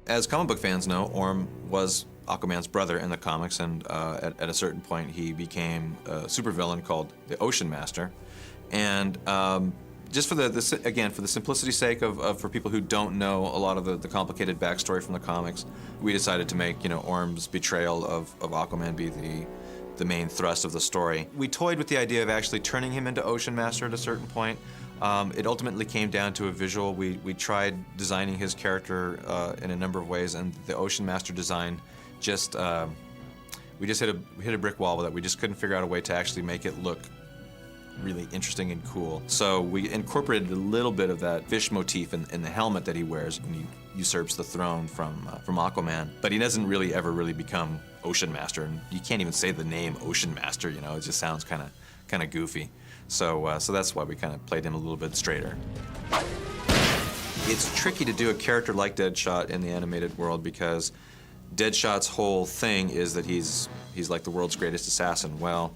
As comic book fans know, Orm was Aquaman's brother in the comics, and at a certain point he became a supervillain called the Ocean Master. And just for the simplicity's sake of for people who don't know a lot of the complicated backstory from the comics, we decided to make Orm's betrayal of Aquaman be the main thrust of the story. We toyed with the idea of actually turning him into Ocean Master at a certain point. It ultimately came down to a visual. We tried designing his character in a number of ways, and the Ocean Master design just we just hit a brick wall with it. We just couldn't figure out a way to actually make it look really interesting and cool. So we incorporated a little bit of that fish motif in the helmet that he wears when he usurps the throne from Aquaman. But he doesn't really ever become Ocean Master, and you can't even say the name Ocean Master. It just sounds kind of goofy. So that's why we kind of played him a little bit straighter. It's tricky to do a character like Deadshot in the animated world because Deadshot's whole thing is that he's like the world's greatest assassin. Well,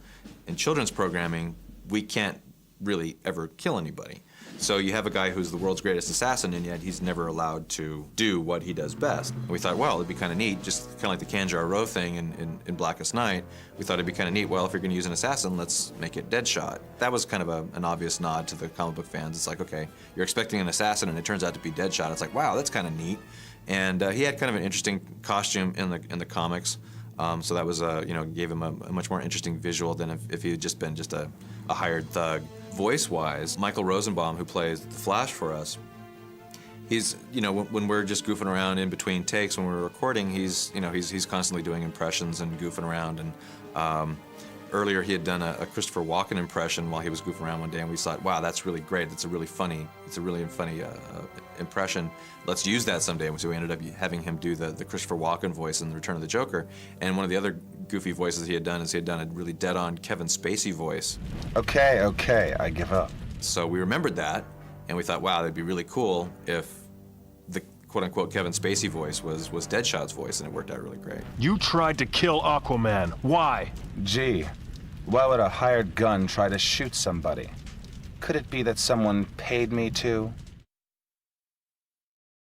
in children's programming, we can't really ever kill anybody. So you have a guy who's the world's greatest assassin, and yet he's never allowed to do what he does best. And we thought, well, it'd be kind of neat, just kind of like the Kanjar-O thing in Blackest Night. We thought it'd be kind of neat, well, if you're going to use an assassin, let's make it Deadshot. That was kind of an obvious nod to the comic book fans. It's like, okay, you're expecting an assassin, and it turns out to be Deadshot. It's like, wow, that's kind of neat. And he had kind of an interesting costume in the comics. So that was, gave him a much more interesting visual than if he had just been just a hired thug. Voice-wise, Michael Rosenbaum, who plays the Flash for us, he's, when we're just goofing around in between takes when we're recording, he's constantly doing impressions and goofing around. And earlier he had done a Christopher Walken impression while he was goofing around one day, and we thought, wow, that's really great. It's a really funny impression. Let's use that someday. So we ended up having him do the Christopher Walken voice in The Return of the Joker. And one of the other goofy voices he had done is he had done a really dead-on Kevin Spacey voice. Okay, I give up. So we remembered that, and we thought, wow, that'd be really cool if the quote-unquote Kevin Spacey voice was Deadshot's voice, and it worked out really great. You tried to kill Aquaman. Why? Gee, why would a hired gun try to shoot somebody? Could it be that someone paid me to?